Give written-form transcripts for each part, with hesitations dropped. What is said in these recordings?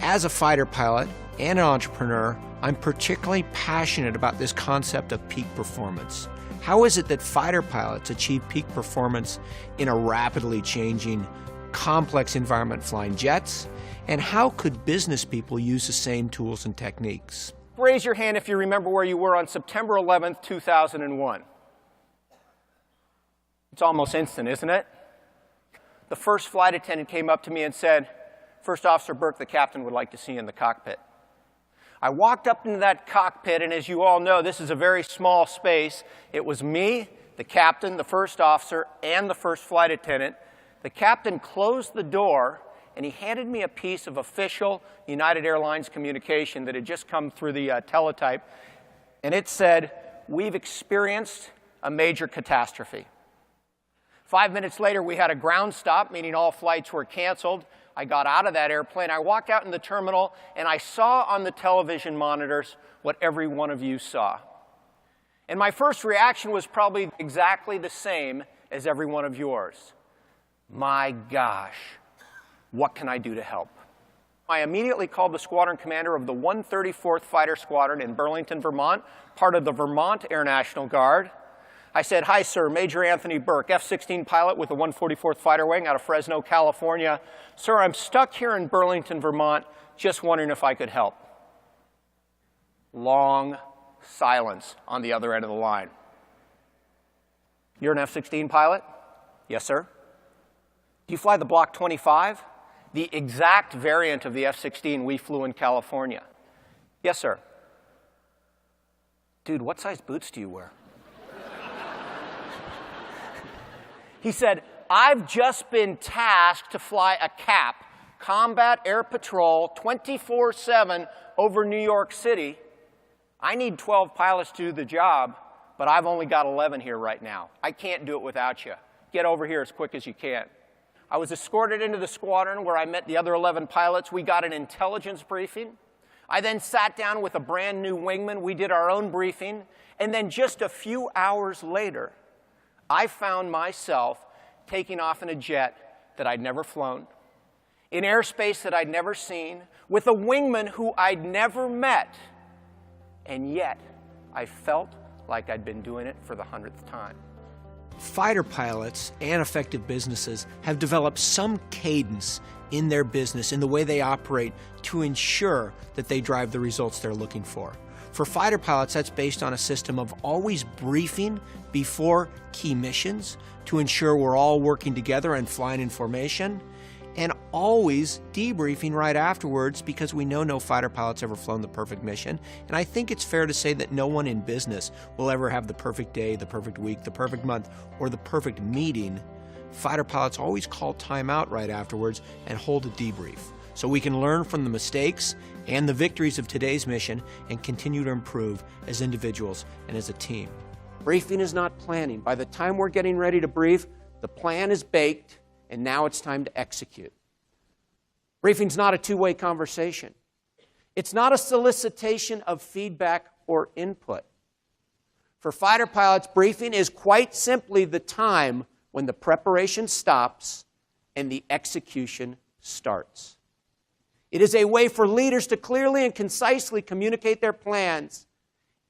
As a fighter pilot and an entrepreneur, I'm particularly passionate about this concept of peak performance. How is it that fighter pilots achieve peak performance in a rapidly changing, complex environment flying jets? And how could business people use the same tools and techniques? Raise your hand if you remember where you were on September 11th, 2001. It's almost instant, isn't it? The first flight attendant came up to me and said, "First Officer Bourke, the captain would like to see you in the cockpit." I walked up into that cockpit, and as you all know, this is a very small space. It was me, the captain, the first officer, and the first flight attendant. The captain closed the door, and he handed me a piece of official United Airlines communication that had just come through the teletype, and it said, "We've experienced a major catastrophe." 5 minutes later, we had a ground stop, meaning all flights were canceled. I got out of that airplane. I walked out in the terminal, and I saw on the television monitors what every one of you saw. And my first reaction was probably exactly the same as every one of yours. My gosh, what can I do to help? I immediately called the squadron commander of the 134th Fighter Squadron in Burlington, Vermont, part of the Vermont Air National Guard. I said, "Hi, sir, Major Anthony Bourke, F-16 pilot with the 144th Fighter Wing out of Fresno, California. Sir, I'm stuck here in Burlington, Vermont, just wondering if I could help." Long silence on the other end of the line. "You're an F-16 pilot?" "Yes, sir." "Do you fly the Block 25? The exact variant of the F-16 we flew in California?" "Yes, sir." "Dude, what size boots do you wear?" He said, "I've just been tasked to fly a CAP, Combat Air Patrol, 24/7 over New York City. I need 12 pilots to do the job, but I've only got 11 here right now. I can't do it without you. Get over here as quick as you can." I was escorted into the squadron where I met the other 11 pilots. We got an intelligence briefing. I then sat down with a brand new wingman. We did our own briefing. And then just a few hours later, I found myself taking off in a jet that I'd never flown, in airspace that I'd never seen, with a wingman who I'd never met. And yet, I felt like I'd been doing it for the 100th time. Fighter pilots and effective businesses have developed some cadence in their business, in the way they operate, to ensure that they drive the results they're looking for. For fighter pilots, that's based on a system of always briefing before key missions to ensure we're all working together and flying in formation, and always debriefing right afterwards, because we know no fighter pilot's ever flown the perfect mission. And I think it's fair to say that no one in business will ever have the perfect day, the perfect week, the perfect month, or the perfect meeting. Fighter pilots always call time out right afterwards and hold a debrief, so we can learn from the mistakes and the victories of today's mission and continue to improve as individuals and as a team. Briefing is not planning. By the time we're getting ready to brief, the plan is baked, and now it's time to execute. Briefing's not a two-way conversation. It's not a solicitation of feedback or input. For fighter pilots, briefing is quite simply the time when the preparation stops and the execution starts. It is a way for leaders to clearly and concisely communicate their plans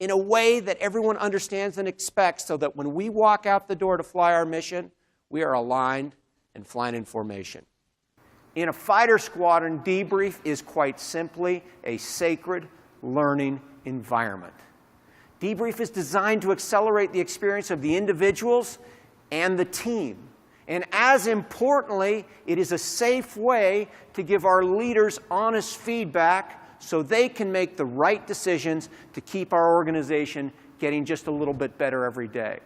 in a way that everyone understands and expects, so that when we walk out the door to fly our mission, we are aligned and flying in formation. In a fighter squadron, debrief is quite simply a sacred learning environment. Debrief is designed to accelerate the experience of the individuals and the team. And as importantly, it is a safe way to give our leaders honest feedback so they can make the right decisions to keep our organization getting just a little bit better every day.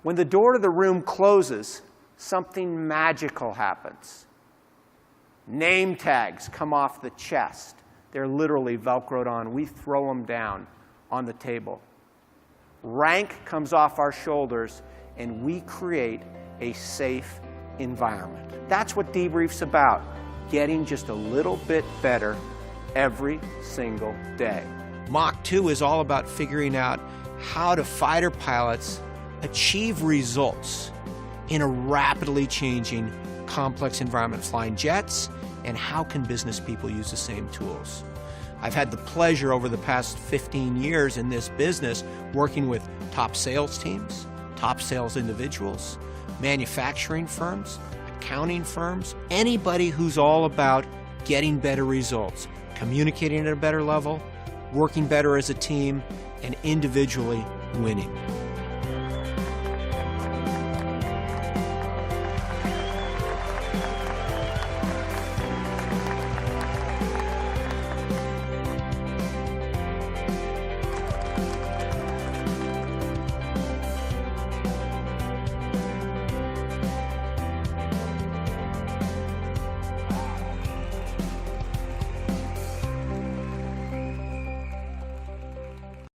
When the door to the room closes, something magical happens. Name tags come off the chest. They're literally Velcroed on. We throw them down on the table. Rank comes off our shoulders, and we create a safe environment. That's what debrief's about, getting just a little bit better every single day. Mach 2 is all about figuring out how do fighter pilots achieve results in a rapidly changing, complex environment, flying jets and how can business people use the same tools. I've had the pleasure over the past 15 years in this business working with top sales teams, top sales individuals, manufacturing firms, accounting firms, anybody who's all about getting better results, communicating at a better level, working better as a team, and individually winning.